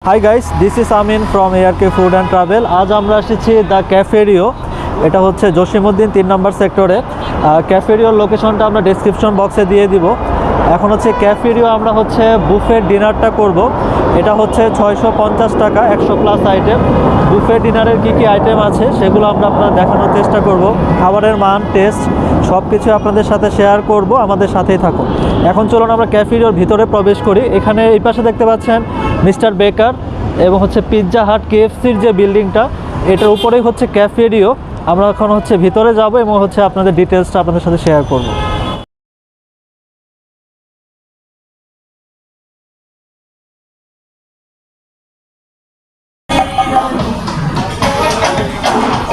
Hi guys, this is Amin from ARK food and travel. আজ আমরা এসেছি the ক্যাফেরিও। এটা হচ্ছে জসিমউদ্দিন 3 নম্বর সেক্টরে। ক্যাফেরিওর লোকেশনটা আমরা ডেসক্রিপশন বক্সে দিয়ে দিব। এখন হচ্ছে ক্যাফেরিও আমরা হচ্ছে বুফেট ডিনারটা করব। এটা হচ্ছে 650 টাকা, 100+ আইটেম। বুফেট ডিনারের কী কী আইটেম আছে সেগুলো আমরা আপনাদের দেখানোর চেষ্টা করব। খাবারের মান, টেস্ট সব কিছু আপনাদের সাথে শেয়ার করব, আমাদের সাথেই থাকুন। এখন চলুন আমরা ক্যাফেরিওর ভিতরে প্রবেশ করি। এখানে এই পাশে দেখতে পাচ্ছেন মিস্টার বেকার এবং হচ্ছে পিৎজা হাট, KFCর যে বিল্ডিংটা, এটার উপরেই হচ্ছে ক্যাফেরিও। আমরা এখন হচ্ছে ভিতরে যাব এবং হচ্ছে আপনাদের ডিটেলসটা আপনাদের সাথে শেয়ার করব।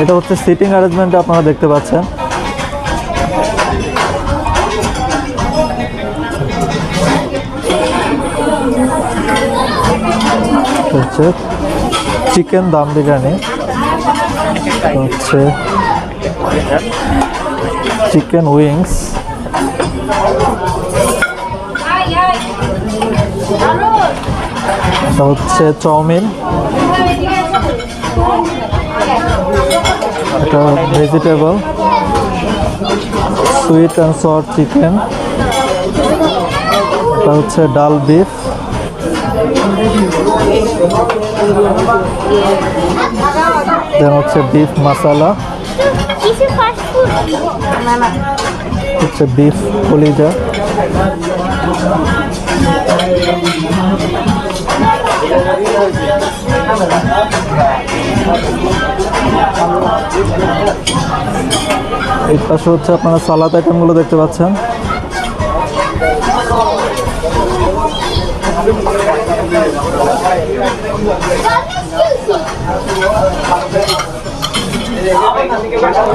এটা হচ্ছে সিটিং অ্যারেঞ্জমেন্টটা আপনারা দেখতে পাচ্ছেন। হচ্ছে চিকেন দম বিরিয়ানি, হচ্ছে চিকেন উইংস, হচ্ছে চাউমিন, এটা ভেজিটেবল, সুইট অ্যান্ড সর চিকেন, এটা হচ্ছে ডাল বিফ, দেন হচ্ছে বিফ মশালা, হচ্ছে বিফ কলিজা, এই পাশে হচ্ছে আপনারা সালাদ আইটেমগুলো দেখতে পাচ্ছেন।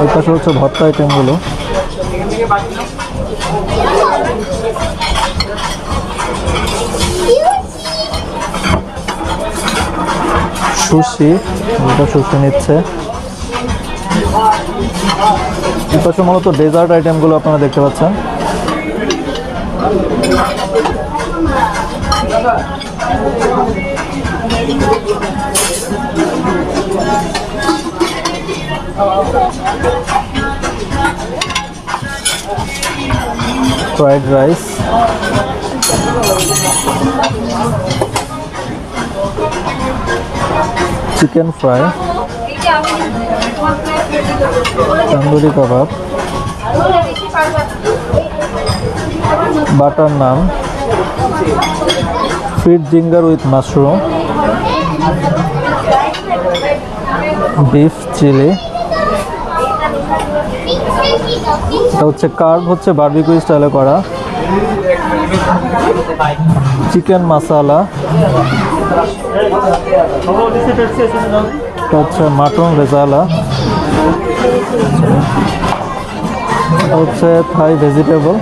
এই পাশে হচ্ছে ভর্তা আইটেমগুলো। সুশি, এটা সুশি নিচ্ছে। এই পাশে মূলত ডেজার্ট আইটেমগুলো আপনারা দেখতে পাচ্ছেন। Fried rice, chicken fry, tandoori kebab, butter naan, ফিট zinger with mushroom, beef chilli, এটা হচ্ছে কার্ভ, হচ্ছে বারবিকিউ স্টাইলে করা, চিকেন মশালা, এটা হচ্ছে মাটন রেজালা, এটা হচ্ছে থাই ভেজিটেবল,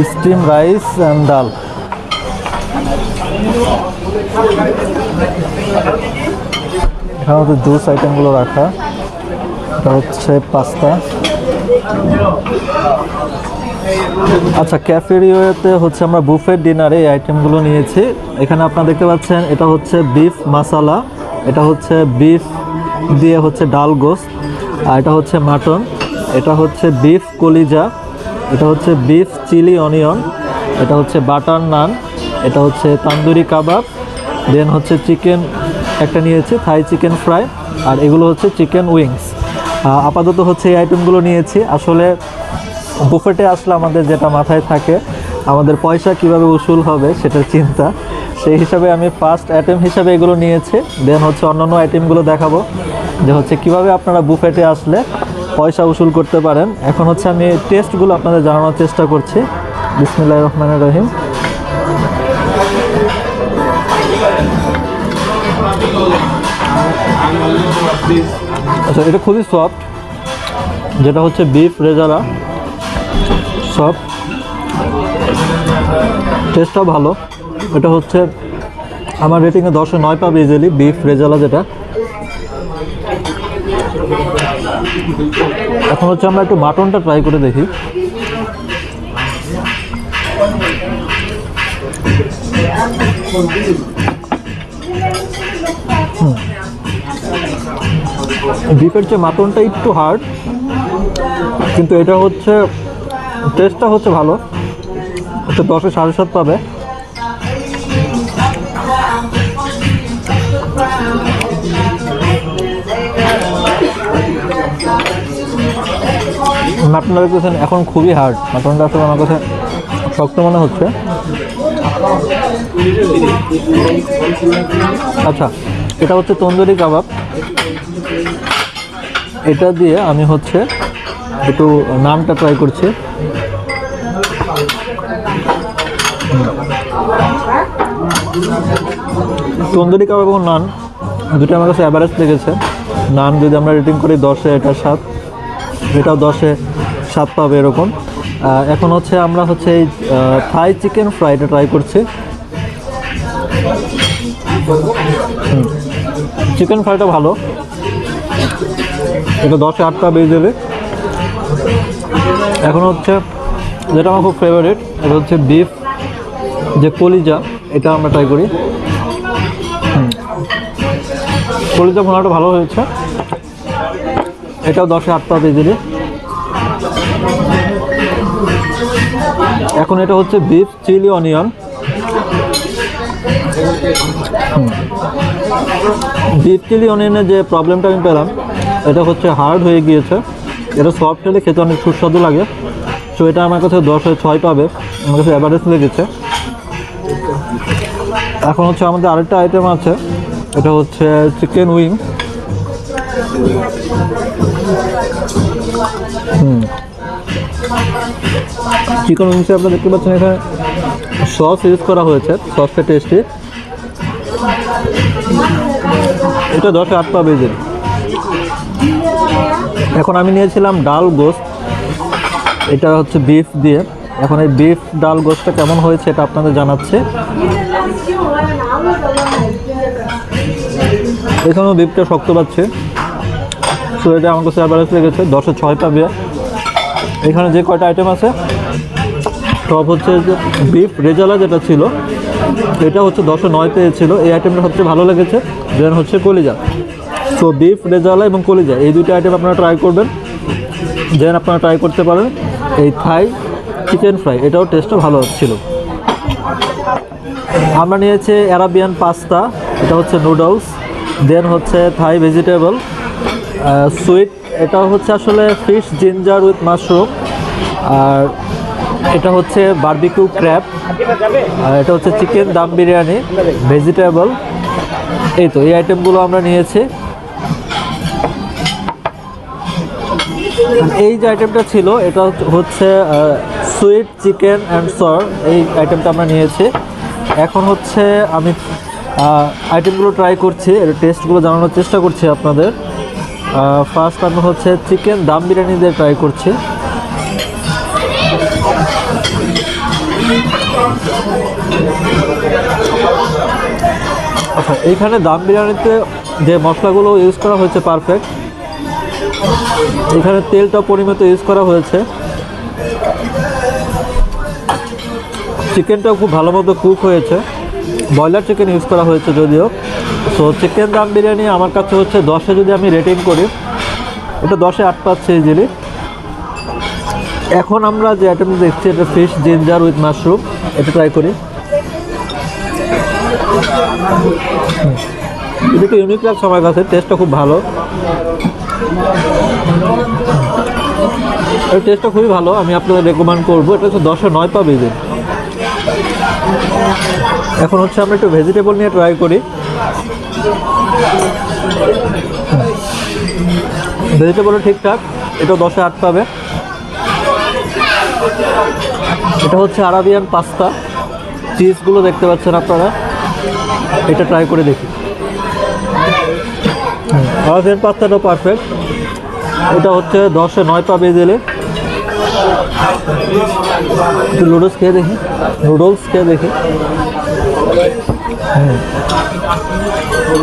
স্টিম রাইস অ্যান্ড ডাল। এখানে হচ্ছে জুস আইটেমগুলো রাখা, এটা হচ্ছে পাস্তা। আচ্ছা, ক্যাফেরিওতে হচ্ছে আমরা বুফেট ডিনারে এই আইটেমগুলো নিয়েছি। এখানে আপনারা দেখতে পাচ্ছেন এটা হচ্ছে বিফ মশালা, এটা হচ্ছে বিফ দিয়ে হচ্ছে ডাল গোস্ত, আর এটা হচ্ছে মাটন, এটা হচ্ছে বিফ কলিজা, এটা হচ্ছে বিফ চিলি অনিয়ন, এটা হচ্ছে বাটার নান, এটা হচ্ছে তান্দুরি কাবাব, দেন হচ্ছে চিকেন একটা নিয়েছি, থাই চিকেন ফ্রাই, আর এগুলো হচ্ছে চিকেন উইংস। আপাতত হচ্ছে এই আইটেমগুলো নিয়েছি। আসলে বুফেটে আসলে আমাদের যেটা মাথায় থাকে, আমাদের পয়সা কিভাবে উসুল হবে সেটার চিন্তা। সেই হিসাবে আমি ফার্স্ট আইটেম হিসাবে এগুলো নিয়েছি। দেন হচ্ছে অন্যান্য আইটেমগুলো দেখাবো যে হচ্ছে কিভাবে আপনারা বুফেটে আসলে পয়সা উসুল করতে পারেন। এখন হচ্ছে আমি টেস্টগুলো আপনাদের জানানোর চেষ্টা করছি। বিসমিল্লাহির রহমানির রহিম। আচ্ছা, এটা খুবই সফট, যেটা হচ্ছে বিফ রেজালা, সফট, টেস্টটাও ভালো। এটা হচ্ছে আমার রেটিংয়ে 10-এ 9 পাবে ইজিলি, বিফ রেজালা যেটা। এখন হচ্ছে আমরা একটু মাটনটা ট্রাই করে দেখি। বিফের যে মাটনটা একটু হার্ড, কিন্তু এটা হচ্ছে টেস্টটা হচ্ছে ভালো, হচ্ছে 10-এ 7.5 পাবে। মাটনটা দেখতেছেন এখন খুবই হার্ড, মাটনটা আসলে আমার কাছে শক্ত মনে হচ্ছে। আচ্ছা, এটা হচ্ছে তন্দুরি কাবাব, এটা দিয়ে আমি হচ্ছে একটু নানটা ট্রাই করছি। তন্দুরি কাবাব এবং নান দুটো আমার কাছে অ্যাভারেজ লেগেছে। নান যদি আমরা রেটিং করি 10-এ এটা 7, এটাও 10-এ 7 পাবে এরকম। এখন হচ্ছে আমরা হচ্ছে এই থাই চিকেন ফ্রাইটা ট্রাই করছি। চিকেন ফ্রাইটা ভালো, এটা 10-এ 8 পাবে ইজিলি। এখন হচ্ছে যেটা আমার খুব ফেভারিট, এটা হচ্ছে বিফ যে কলিজা, এটা আমরা ট্রাই করি। কলিজা ভুনাটা ভালো হয়েছে, এটাও 10-এ 8 পাবে ইজিলি। এখন এটা হচ্ছে beef chilli onion. Beef chilli অনিয়নের যে প্রবলেমটা আমি পেলাম, এটা হচ্ছে হার্ড হয়ে গিয়েছে, এটা সফট হলে খেতে অনেক সুস্বাদু লাগে। সো এটা আমার কাছে 10-এ 6 পাবে, আমার কাছে অ্যাভারেজ লেগেছে। এখন হচ্ছে আমাদের আরেকটা আইটেম আছে, এটা হচ্ছে চিকেন উইং। চিকেন উইংসে আপনারা দেখতে পাচ্ছেন এখানে সস ইউজ করা হয়েছে, সসটা টেস্টি। এটা 10-এ 8 পাবে যে। এখন আমি নিয়েছিলাম ডাল গোস্ত, এটা হচ্ছে বিফ দিয়ে। এখন এই বিফ ডাল গোস্টটা কেমন হয়েছে এটা আপনাদের জানাচ্ছে। এখানেও বিফটা শক্ত পাচ্ছে, সো এটা আমার কাছে অ্যাভারেজ লেগেছে, 10-এ 6 পাবে। এখানে যে কয়টা আইটেম আছে সব হচ্ছে যে বিফ রেজালা যেটা ছিল, এটা হচ্ছে 10-এ 9 পেয়েছিল। এই আইটেমটা সবচেয়ে ভালো লেগেছে। দেন হচ্ছে কলিজা। সো বিফ রেজালা এবং কলিজা এই দুটো আইটেম আপনারা ট্রাই করবেন। দেন আপনারা ট্রাই করতে পারেন এই থাই চিকেন ফ্রাই, এটাও টেস্টটা ভালো ছিল। আমরা নিয়েছি অ্যারাবিয়ান পাস্তা, এটা হচ্ছে নুডলস। দেন হচ্ছে থাই ভেজিটেবল সুইট, এটা হচ্ছে আসলে ফিশ জিঞ্জার উইথ মাশরুম। আর এটা হচ্ছে বারবিকিউ ক্র্যাব, আর এটা হচ্ছে চিকেন দাম বিরিয়ানি ভেজিটেবল। এই তো এই আইটেমগুলো আমরা নিয়েছি। এই যে আইটেমটা ছিল এটা হচ্ছে সুইট চিকেন অ্যান্ড সর, এই আইটেমটা আমরা নিয়েছি। এখন হচ্ছে আমি আইটেমগুলো ট্রাই করছি, এর টেস্টগুলো জানানোর চেষ্টা করছি আপনাদের। ফার্স্ট আমি হচ্ছে চিকেন দাম বিরিয়ানি দিয়ে ট্রাই করছি। আচ্ছা, এইখানে দাম বিরিয়ানিতে যে মশলাগুলো ইউজ করা হয়েছে পারফেক্ট। এখানে তেলটা পরিমিত ইউজ করা হয়েছে। চিকেনটাও খুব ভালো মতো কুক হয়েছে, ব্রয়লার চিকেন ইউজ করা হয়েছে যদিও। সো চিকেন দাম বিরিয়ানি আমার কাছে হচ্ছে 10-এ যদি আমি রেটিং করি, এটা 10-এ 8 পাচ্ছে ইজিলি। এখন আমরা যে আইটেমটা দেখছি এটা ফিশ জিঞ্জার উইথ মাশরুম, এটা ট্রাই করি। এটা একটু ইউনিক লাগছে আমার কাছে, টেস্টটা খুব ভালো, এর টেস্টটা খুবই ভালো, আমি আপনাদের রেকমেন্ড করবো। এটা হচ্ছে 10-এ 9 পাবে যে। এখন হচ্ছে আমরা একটু ভেজিটেবল নিয়ে ট্রাই করি। ভেজিটেবলও ঠিকঠাক, এটা 10-এ 8 পাবে। এটা হচ্ছে আরাবিয়ান পাস্তা, চিজগুলো দেখতে পাচ্ছেন আপনারা, এটা ট্রাই করে দেখি। আরাবিয়ান পাস্তাটাও পারফেক্ট, এটা হচ্ছে 10-এ 9 পাবে দিলে। একটু নুডলস খেয়ে দেখি,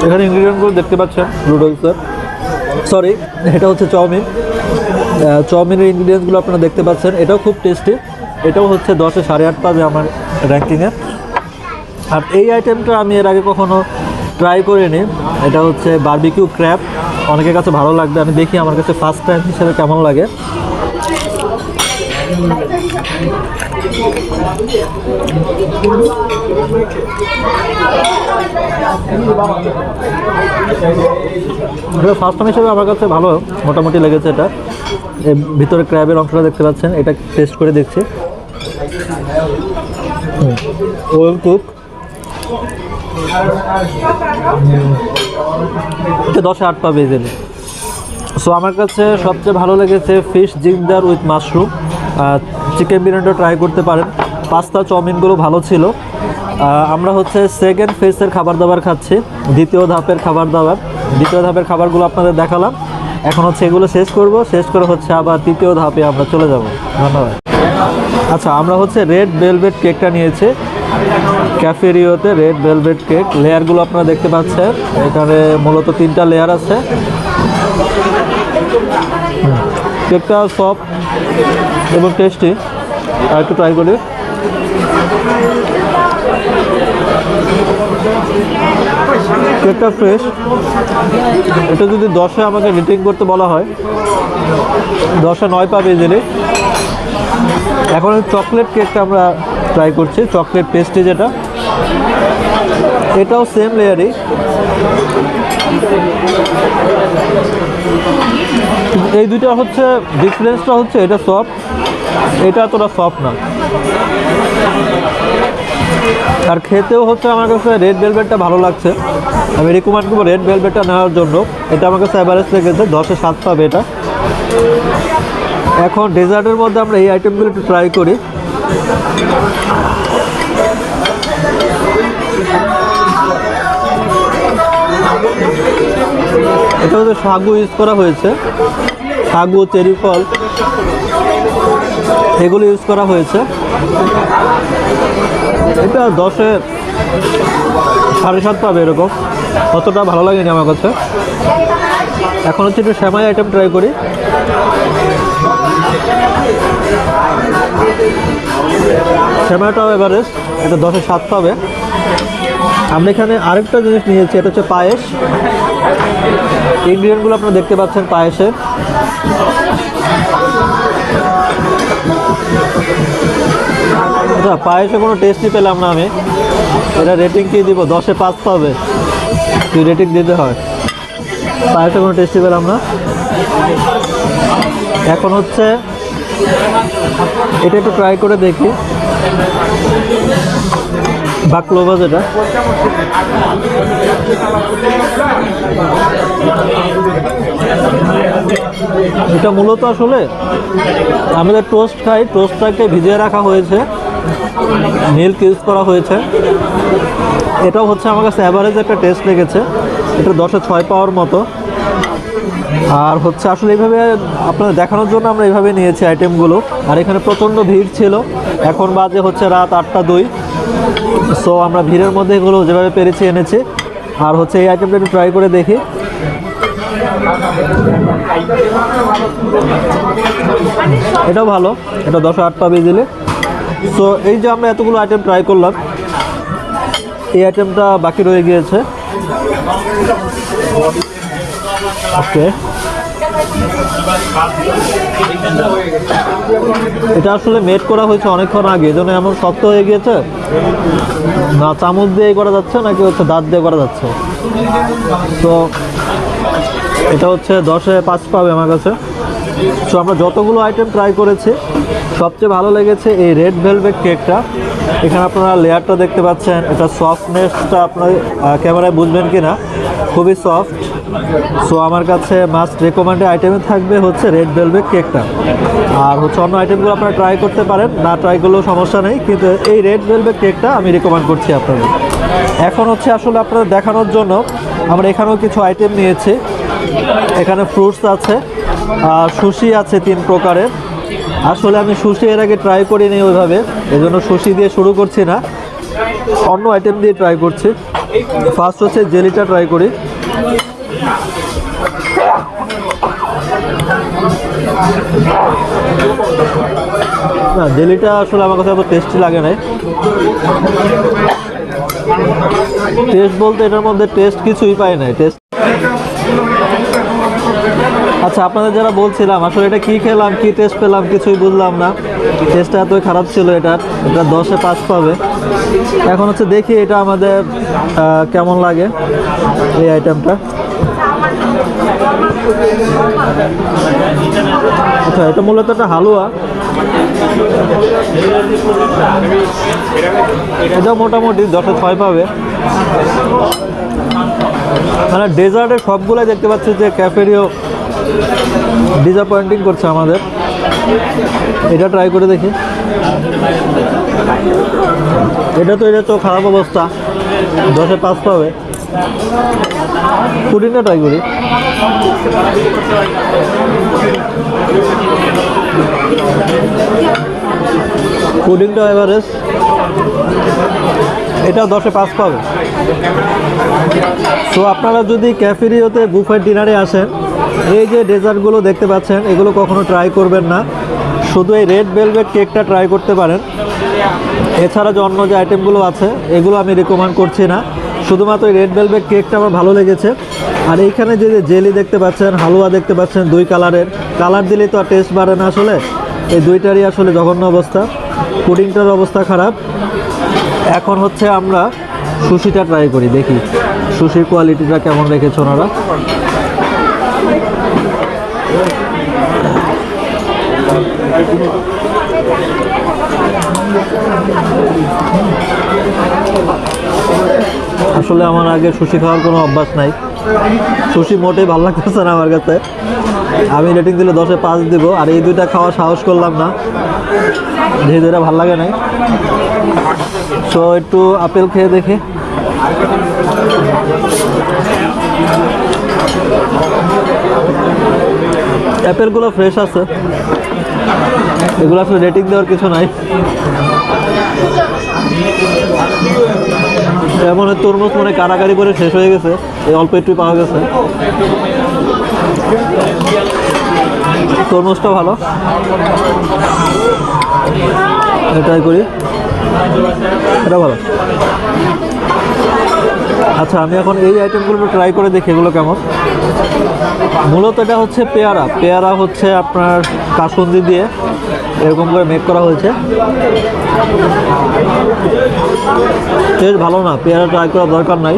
এখানে ইনগ্রিডিয়েন্টগুলো দেখতে পাচ্ছেন নুডলসের, সরি এটা হচ্ছে চাউমিন। চাউমিনের ইনগ্রিডিয়েন্টসগুলো আপনারা দেখতে পাচ্ছেন, এটাও খুব টেস্টি, এটাও হচ্ছে 10-এ 8.5 পাবে আমার র্যাঙ্কিংয়ে। আর এই আইটেমটা আমি এর আগে কখনো ট্রাই করে নিই। এটা হচ্ছে বারবিকিউ ক্র্যাব, অনেকের কাছে ভালো লাগবে, আমি দেখি আমার কাছে ফার্স্ট টাইম হিসেবে কেমন লাগে। ফার্স্ট টাইম হিসেবে আমার কাছে ভালো মোটামুটি লেগেছে। এটা ভিতরে ক্র্যাবের অংশটা দেখতে পাচ্ছেন, এটা টেস্ট করে দেখছি। ওয়েল কুক, এটা 10-এ 8 পাবে এখানে। সো আমার কাছে সবচেয়ে ভালো লেগেছে fish ginger with mushroom. Chicken বিরিয়ানিটা ট্রাই করতে পারেন। পাস্তা চাউমিনগুলো ভালো ছিল। আমরা হচ্ছে সেকেন্ড ফেসের খাবার দাবার খাচ্ছি, দ্বিতীয় ধাপের খাবারগুলো আপনাদের দেখালাম। এখন হচ্ছে এগুলো শেষ করব, শেষ করে হচ্ছে আবার তৃতীয় ধাপে আমরা চলে যাব। ধন্যবাদ। আচ্ছা, আমরা হচ্ছে রেড ভেলভেট কেকটা নিয়েছি ক্যাফে রিওতে। রেড ভেলভেট কেক, লেয়ারগুলো আপনারা দেখতে পাচ্ছেন, এখানে মূলত 3টা লেয়ার আছে। কেকটা সফট এবং টেস্টি। আর একটু ট্রাই করি। কেকটা ফ্রেশ। এটা যদি 10-এ আমাকে রেটিং করতে বলা হয়, 10-এ 9 পাবে ইজিলি। এখন চকলেট কেকটা আমরা ট্রাই করছি, চকলেট পেস্ট্রি যেটা, এটাও সেম লেয়ারই। এই দুইটা হচ্ছে ডিফারেন্সটা হচ্ছে এটা সফট, এটা এতটা সফট না। আর খেতেও হচ্ছে আমার কাছে রেড ভেলভেটটা ভালো লাগছে। আমি রিকমেন্ড করবো রেড ভেলভেটটা নেওয়ার জন্য। এটা আমার কাছে অ্যাভারেজ লেগেছে, 10-এ 7 পাবে এটা। এখন ডেজার্টের মধ্যে আমরা এই আইটেমগুলো একটু ট্রাই করি। এটা হচ্ছে সাগু ইউজ করা হয়েছে, সাগু, চেরি ফল এগুলো ইউজ করা হয়েছে। এটা 10-এ 7.5 পাবে এরকম, অতটা ভালো লাগেনি আমার কাছে। এখন হচ্ছে একটু সেমাই আইটেম ট্রাই করি। সেমাইটাও এভারেজ, এটা 10-এ 7 পাবে। আমরা এখানে আরেকটা জিনিস নিয়েছি, এটা হচ্ছে পায়েস। ইনগ্রিডিয়েন্টগুলো আপনারা দেখতে পাচ্ছেন পায়েসের। আচ্ছা, পায়েসে কোনো টেস্টই পেলাম না আমি। এটা রেটিং কি দিব? 10-এ 5 পাবে, কি রেটিং দিতে হয়। পায়েসে কোনো টেস্টই পেলাম না। এখন হচ্ছে এটা একটু ট্রাই করে দেখি, বাকলোভা যেটা। এটা মূলত আসলে আমাদের টোস্ট খাই, টোস্টটাকে ভিজিয়ে রাখা হয়েছে, মিল্ক ইউজ করা হয়েছে। এটাও হচ্ছে আমার কাছে অ্যাভারেজ একটা টেস্ট লেগেছে। এটা 10-এ 6 পাওয়ার মতো। আর হচ্ছে আসলে এইভাবে আপনাদের দেখানোর জন্য আমরা এইভাবে নিয়েছি আইটেমগুলো। আর এখানে প্রচণ্ড ভিড় ছিল, এখন বাজে হচ্ছে রাত 8টা 2। সো আমরা ভিড়ের মধ্যে এগুলো যেভাবে পেরেছি এনেছি। আর হচ্ছে এই আইটেমটা একটু ট্রাই করে দেখি। এটাও ভালো, এটা 10-এ 8 পাবে ইজিলি। সো এই যে আমরা এতগুলো আইটেম ট্রাই করলাম, এই আইটেমটা বাকি রয়ে গিয়েছে। ওকে, এটা আসলে মেড করা হয়েছে অনেকক্ষণ আগে, এজন্য এমন শক্ত হয়ে গিয়েছে। না চামচ দিয়ে করা যাচ্ছে নাকি হচ্ছে দাঁত দিয়ে করা যাচ্ছে। তো এটা হচ্ছে 10-এ 5 পাবে আমার কাছে। সো আমরা যতগুলো আইটেম ট্রাই করেছি, সবচেয়ে ভালো লেগেছে এই রেড ভেলভেট কেকটা। এখানে আপনারা লেয়ারটা দেখতে পাচ্ছেন, এটা সফটনেসটা আপনার ক্যামেরায় বুঝবেন কি না, খুবই সফট। সো আমার কাছে মাস্ট রেকমেন্ডেড আইটেমে থাকবে হচ্ছে রেড ভেলভেট কেকটা। আর হচ্ছে অন্য আইটেমগুলো আপনারা ট্রাই করতে পারেন, না ট্রাই করলেও সমস্যা নেই, কিন্তু এই রেড ভেলভেট কেকটা আমি রেকমেন্ড করছি আপনাদের। এখন হচ্ছে আসলে আপনাদের দেখানোর জন্য আমরা এখানেও কিছু আইটেম নিয়েছি। এখানে ফ্রুটস আছে, আর সুশি আছে 3 প্রকারের। আসলে আমি সুশি এর আগে ট্রাই করিনি ওইভাবে, এজন্য সুশি দিয়ে শুরু করছি না, অন্য আইটেম দিয়ে ট্রাই করছি। ফার্স্ট হচ্ছে জেলিটা ট্রাই করি। না, জেলিটা আসলে আমার কাছে এত টেস্টি লাগে না। টেস্ট বলতে এটার মধ্যে টেস্ট কিছুই পাই নাই টেস্ট। আচ্ছা, আপনাদের যারা বলছিলাম আসলে এটা কি খেলাম কি টেস্ট পেলাম কিছুই বুঝলাম না, টেস্টটা এতই খারাপ ছিল। এটা 10-এ 5 পাবে। এখন হচ্ছে দেখি এটা আমাদের কেমন লাগে এই আইটেমটা। আচ্ছা, এটা মূলত একটা হালুয়া। এটা মোটামুটি 10-এ 6 পাবে। মানে ডেজার্টের সবগুলাই দেখতে পাচ্ছি যে ক্যাফেরিও ডিসঅ্যাপয়েন্টিং করছে আমাদের। এটা ট্রাই করে দেখি। এটা তো খারাপ অবস্থা, 10-এ 5 পাবে। পুডিংটা ট্রাই করি। পুডিংটা এভারেজ, এটা 10-এ 5 পাবে। তো আপনারা যদি ক্যাফেরিওতে বুফেট ডিনারে আসেন, এই যে ডেজার্টগুলো দেখতে পাচ্ছেন এগুলো কখনো ট্রাই করবেন না। শুধু এই রেড ভেলভেট কেকটা ট্রাই করতে পারেন। এছাড়া যে অন্য যে আইটেমগুলো আছে এগুলো আমি রিকমেন্ড করছি না। শুধুমাত্র এই রেড ভেলভেট কেকটা আমার ভালো লেগেছে। আর এইখানে যে জেলি দেখতে পাচ্ছেন, হালুয়া দেখতে পাচ্ছেন, 2 কালারের। কালার দিলেই তো আর টেস্ট বাড়ে না আসলে, এই দুইটারই আসলে জঘন্য অবস্থা। পুডিংটার অবস্থা খারাপ। এখন হচ্ছে আমরা সুশিটা ট্রাই করি, দেখি সুশির কোয়ালিটিটা কেমন রেখেছে ওনারা। আসলে আমার আগে সুশি খাওয়ার কোনো অভ্যাস নাই, সুশি মোটেই ভালো লাগতেছে না আমার কাছে। আমি রেটিং দিলে 10-এ 5 দিব। আর এই দুইটা খাওয়া সাহস করলাম না, যেহেতু এটা ভালো লাগে নাই। সো একটু আপেল খেয়ে দেখি। অ্যাপেলগুলো ফ্রেশ আছে, এগুলো আসলে রেটিং দেওয়ার কিছু নাই। এমন তরমুজ মানে কারাকারি করে শেষ হয়ে গেছে, এই অল্প একটু পাওয়া গেছে। তরমুজটা ভালো, ট্রাই করি। এটা ভালো। আচ্ছা, আমি এখন এই আইটেমগুলো ট্রাই করে দেখি এগুলো কেমন। মূলত এটা হচ্ছে পেয়ারা। পেয়ারা হচ্ছে আপনার কাসুন্দি দিয়ে এরকম করে মেক করা হয়েছে। টেস্ট ভালো না, পেয়ারা ট্রাই করার দরকার নাই।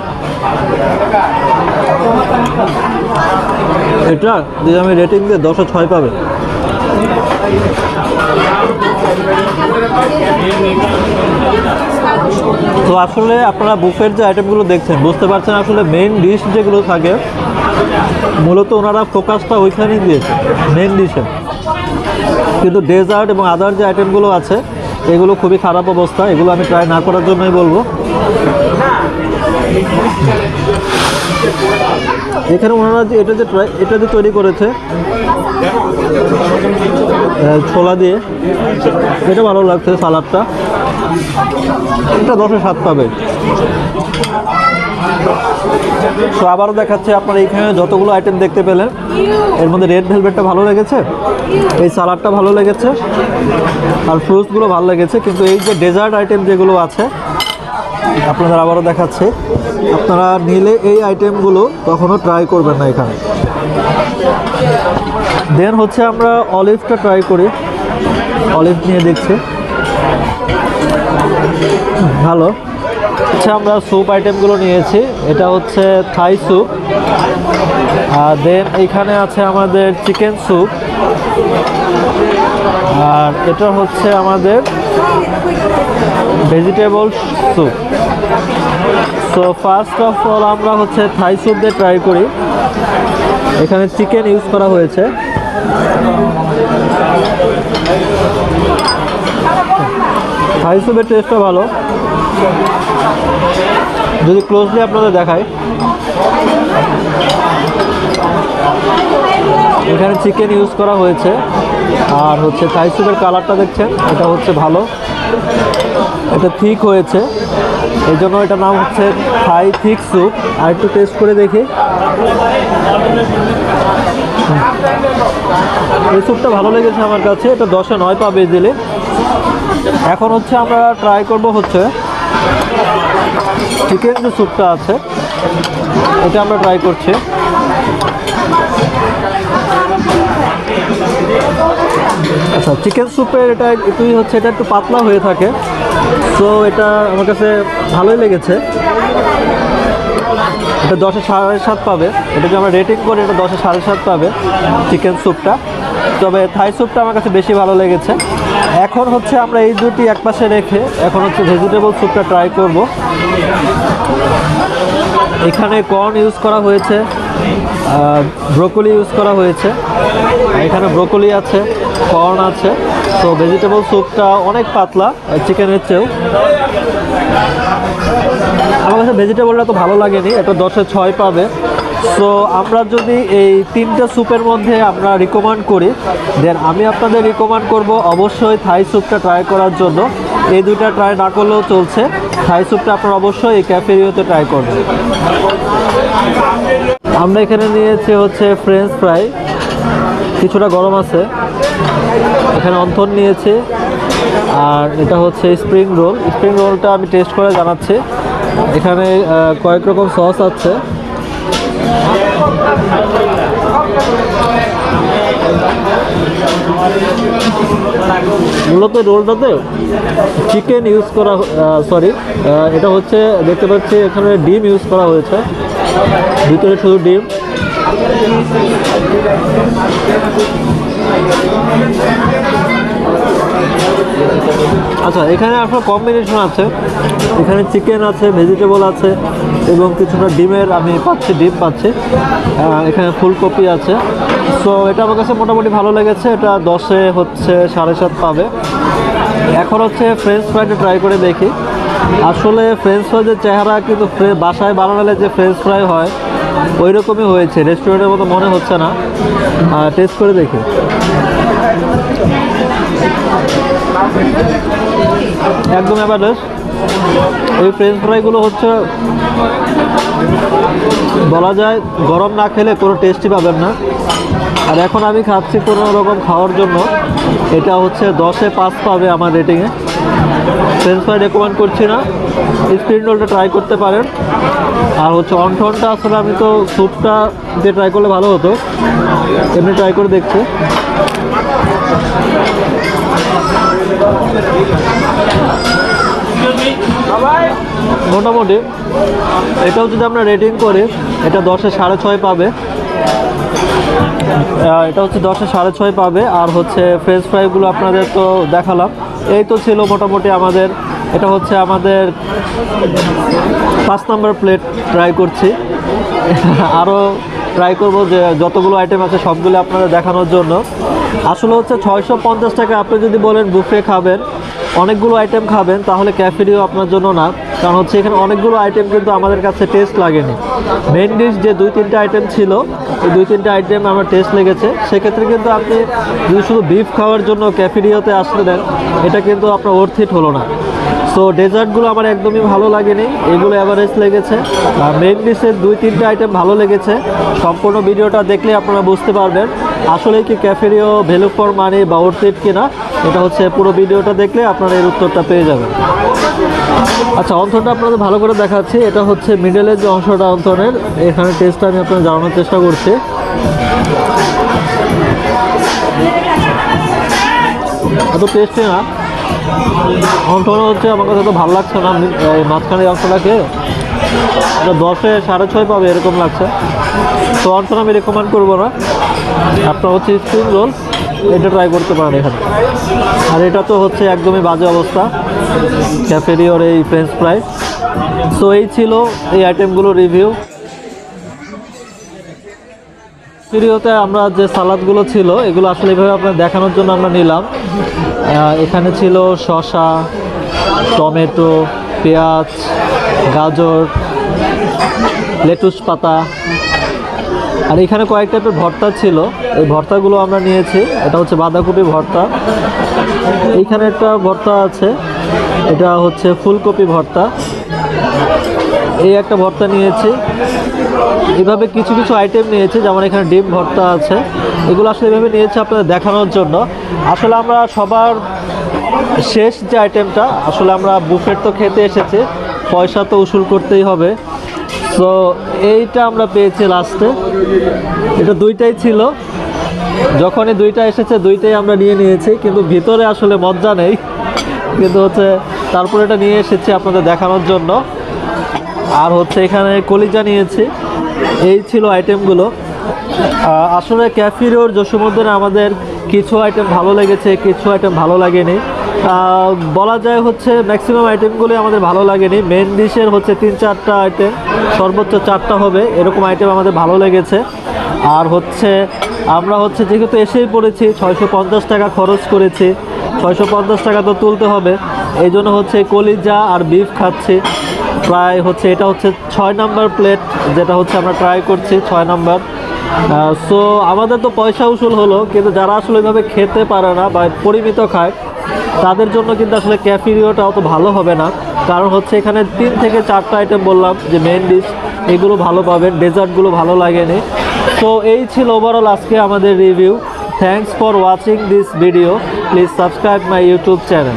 এটা যদি আমি রেটিং দিই 10-এ 6 পাবে। তো আসলে আপনারা বুফের যে আইটেমগুলো দেখছেন বুঝতে পারছেন আসলে মেইন ডিশ যেগুলো থাকে মূলত ওনারা ফোকাসটা ওইখানেই দিয়েছে মেইন ডিশে। কিন্তু ডেজার্ট এবং আদার যে আইটেমগুলো আছে এগুলো খুবই খারাপ অবস্থা, এগুলো আমি ট্রাই না করার জন্যই বলবো। এখানে ওনারা যে এটা যে তৈরি করেছে ছোলা দিয়ে, এটা ভালো লাগছে। সালাদটা এটা 10-এ 7 পাবে। তো আবারও দেখাচ্ছে আপনার এইখানে যতগুলো আইটেম দেখতে পেলেন এর মধ্যে রেড ভেলভেটটা ভালো লেগেছে, এই সালাডটা ভালো লেগেছে, আর ফ্রুটসগুলো ভালো লেগেছে। কিন্তু এই যে ডেজার্ট আইটেম যেগুলো আছে আপনাদের আবারও দেখাচ্ছে, আপনারা নিলে এই আইটেমগুলো কখনো ট্রাই করবেন না এখানে। দেন হচ্ছে আমরা অলিভটা ট্রাই করি। অলিভ নিয়ে দেখছি, ভালো। আচ্ছা, আমরা স্যুপ আইটেমগুলো নিয়েছি। এটা হচ্ছে থাই স্যুপ, আর দেন এইখানে আছে আমাদের চিকেন স্যুপ, আর এটা হচ্ছে আমাদের vegetable soup. So first of all আমরা হচ্ছে থাই স্যুপ দিয়ে ট্রাই করি। এখানে চিকেন ইউজ করা হয়েছে। থাই স্যুপের টেস্টটা ভালো। যদি ক্লোজলি আপনাদের দেখাই, এখানে চিকেন ইউজ করা হয়েছে, আর হচ্ছে থাই স্যুপের কালারটা দেখছেন, এটা হচ্ছে ভালো, এটা থিক হয়েছে, এই জন্য এটার নাম হচ্ছে থাই থিক স্যুপ। আর একটু টেস্ট করে দেখি। এই স্যুপটা ভালো লেগেছে আমার কাছে, এটা 10-এ 9 পাবে দিলে। এখন হচ্ছে আমরা ট্রাই করব হচ্ছে চিকেন যে স্যুপটা আছে এটা আমরা ট্রাই করছি। আচ্ছা, চিকেন স্যুপের এটা একটুই হচ্ছে, এটা একটু পাতলা হয়ে থাকে, তো এটা আমার কাছে ভালোই লেগেছে। এটা 10-এ 7.5 পাবে। এটা যদি আমরা রেটিং করি এটা 10-এ 7.5 পাবে চিকেন স্যুপটা। তবে থাই স্যুপটা আমার কাছে বেশি ভালো লেগেছে। এখন হচ্ছে আমরা এই দুটি একপাশে রেখে এখন হচ্ছে ভেজিটেবল স্যুপটা ট্রাই করব। এখানে কর্ন ইউজ করা হয়েছে, ব্রোকলি ইউজ করা হয়েছে, এখানে ব্রোকলি আছে, কর্ন আছে। তো ভেজিটেবল স্যুপটা অনেক পাতলা চিকেনের চেয়েও। আমার কাছে ভেজিটেবলটা তো ভালো লাগেনি, এটা 10-এ 6 পাবে। সো আমরা যদি এই 3টে স্যুপের মধ্যে আমরা রিকমেন্ড করি, দেন আমি আপনাদের রিকমেন্ড করব অবশ্যই থাই স্যুপটা ট্রাই করার জন্য। এই দুটা ট্রাই না করলেও চলছে, থাই স্যুপটা আপনারা অবশ্যই এই ক্যাফেরিওতে ট্রাই করবেন। আমরা এখানে নিয়েছি হচ্ছে ফ্রেঞ্চ ফ্রাই, কিছুটা গরম আছে। এখানে অন্থন নিয়েছি, আর এটা হচ্ছে স্প্রিং রোল। স্প্রিং রোলটা আমি টেস্ট করে জানাচ্ছি। এখানে কয়েক রকম সস আছে। মূলত রোলটাতে চিকেন ইউজ করা, এটা হচ্ছে দেখতে পাচ্ছি এখানে ডিম ইউজ করা হয়েছে, ভিতরে শুধু ডিম। আচ্ছা, এখানে আপনার কম্বিনেশন আছে, এখানে চিকেন আছে, ভেজিটেবল আছে এবং কিছুটা ডিমের আমি পাচ্ছি, ডিম পাচ্ছি। এখানে ফুলকপি আছে। সো এটা আমার কাছে মোটামুটি ভালো লেগেছে। এটা 10-এ হচ্ছে 7.5 পাবে। এখন হচ্ছে ফ্রেঞ্চ ফ্রাইটা ট্রাই করে দেখি। আসলে ফ্রেঞ্চ ফ্রাইজের চেহারা কিন্তু বাসায় বানালে যে ফ্রেঞ্চ ফ্রাই হয় ওই রকমই হয়েছে, রেস্টুরেন্টের মতো মনে হচ্ছে না। টেস্ট করে দেখি। একদম অ্যাভারেজ। এই ফ্রেঞ্চ ফ্রাইগুলো হচ্ছে বলা যায় গরম না খেলে কোনো টেস্টই পাবেন না। আর এখন আমি খাচ্ছি কোনো রকম খাওয়ার জন্য। এটা হচ্ছে 10-এ 5 পাবে আমার রেটিংয়ে। ফ্রেঞ্চ ফ্রাই রেকমেন্ড করছি না, স্প্রিং রোলটা ট্রাই করতে পারেন। আর হচ্ছে অন্ঠনটা আসলে আমি তো স্যুপটা দিয়ে ট্রাই করলে ভালো হতো, এমনি ট্রাই করে দেখছি। মোটামুটি এটাও যদি আমরা রেটিং করি এটা 10-এ 6.5 পাবে। এটা হচ্ছে 10-এ 6.5 পাবে। আর হচ্ছে ফ্রেঞ্চ ফ্রাইগুলো আপনাদের তো দেখালাম। এই তো ছিল মোটামুটি আমাদের। এটা হচ্ছে আমাদের 5 নম্বর প্লেট ট্রাই করছি। আরও ট্রাই করব, যে যতগুলো আইটেম আছে সবগুলো আপনাদের দেখানোর জন্য। আসলে হচ্ছে 650 টাকা আপনি যদি বলেন বুফে খাবেন, অনেকগুলো আইটেম খাবেন, তাহলে ক্যাফেরিও আপনার জন্য না। কারণ হচ্ছে এখানে অনেকগুলো আইটেম কিন্তু আমাদের কাছে টেস্ট লাগেনি। মেন ডিশ যে 2-3টে আইটেম ছিল, এই 2-3টে আইটেম আমার টেস্ট লেগেছে। সেক্ষেত্রে কিন্তু আপনি যদি শুধু বিফ খাওয়ার জন্য ক্যাফেরিওতে আসলে দেন, এটা কিন্তু আপনার ওর্থ ইট হলো না। সো ডেজার্টগুলো আমার একদমই ভালো লাগেনি, এগুলো অ্যাভারেজ লেগেছে। আর মেন ডিশের 2-3টে আইটেম ভালো লেগেছে। সম্পূর্ণ ভিডিওটা দেখলে আপনারা বুঝতে পারবেন আসলে কি ক্যাফেরিও ভ্যালু ফর মানি বা ওর্থ ইট কিনা। এটা হচ্ছে পুরো ভিডিওটা দেখলে আপনারা এর উত্তরটা পেয়ে যাবেন। আচ্ছা, অন্থনটা আপনাদের ভালো করে দেখাচ্ছি। এটা হচ্ছে মিডলের যে অংশটা অন্থনের, এখানে টেস্টটা আমি আপনাদের জানানোর চেষ্টা করছি। এত টেস্টি না, অন্থন হচ্ছে আমার কাছে তো ভালো লাগছে না। এই মাঝখানের অংশটাকে এটা 10-এ 6.5 পাবে এরকম লাগছে। তো অন্থন আমি রেকমেন্ড করবো না। আপনার হচ্ছে স্প্রিং রোল, এটা ট্রাই করতে পারেন এখানে। আর এটা তো হচ্ছে একদমই বাজে অবস্থা ক্যাফেরিওর এই ফ্রেঞ্চ ফ্রাই। সো এই ছিল এই আইটেমগুলো রিভিউ। ভিডিওতে আমরা যে সালাদগুলো ছিল এগুলো আসলে এইভাবে আপনার দেখানোর জন্য আমরা নিলাম। এখানে ছিল শসা, টমেটো, পেঁয়াজ, গাজর, লেটুস পাতা, আর এখানে কয়েক টাইপের ভর্তা ছিল। এই ভর্তাগুলো আমরা নিয়েছি। এটা হচ্ছে বাঁধাকপি ভর্তা, এইখানে একটা ভর্তা আছে, এটা হচ্ছে ফুলকপি ভর্তা, এই একটা ভর্তা নিয়েছি। এভাবে কিছু কিছু আইটেম নিয়েছি, যেমন এখানে ডিম ভর্তা আছে। এগুলো আসলে এভাবে নিয়েছি আপনাদের দেখানোর জন্য। আসলে আমরা সবার শেষ যে আইটেমটা, আসলে আমরা বুফেট তো খেতে এসেছি, পয়সা তো উসুল করতেই হবে। সো এইটা আমরা পেয়েছি লাস্টে, এটা দুইটাই ছিল, যখনই দুইটা এসেছে দুইটাই আমরা নিয়ে নিয়েছি, কিন্তু ভিতরে আসলে মজ্জা নেই, কিন্তু হচ্ছে তারপর এটা নিয়ে এসেছি আপনাদের দেখানোর জন্য। আর হচ্ছে এখানে কলিজা নিয়েছি। এই ছিল আইটেমগুলো। আসলে ক্যাফিরোর জসীমউদ্দিনে আমাদের কিছু আইটেম ভালো লেগেছে, কিছু আইটেম ভালো লাগেনি। বলা যায় হচ্ছে ম্যাক্সিমাম আইটেমগুলি আমাদের ভালো লাগেনি। মেন ডিশের হচ্ছে 3-4টা আইটেম, সর্বোচ্চ 4টা হবে এরকম আইটেম আমাদের ভালো লেগেছে। আর হচ্ছে আমরা হচ্ছে যেহেতু এসেই পড়েছি, 650 টাকা খরচ করেছি, 650 টাকা তো তুলতে হবে, এই জন্য হচ্ছে কলিজা আর বিফ খাচ্ছি। প্রায় হচ্ছে এটা হচ্ছে 6 নাম্বার প্লেট, যেটা হচ্ছে আমরা ট্রাই করছি 6 নাম্বার। সো আমাদের তো পয়সা উসুল হলো, কিন্তু যারা আসলে ওইভাবে খেতে পারে না বা পরিমিত খায় তাদের জন্য কিন্তু আসলে ক্যাফেরিওটা অত ভালো হবে না। কারণ হচ্ছে এখানে 3 থেকে 4টা আইটেম বললাম যে মেন ডিশ, এগুলো ভালো পাবেন, ডেজার্টগুলো ভালো লাগেনি। তো এই ছিল ওভারঅল আজকে আমাদের review. Thanks for watching this video, please subscribe my YouTube channel.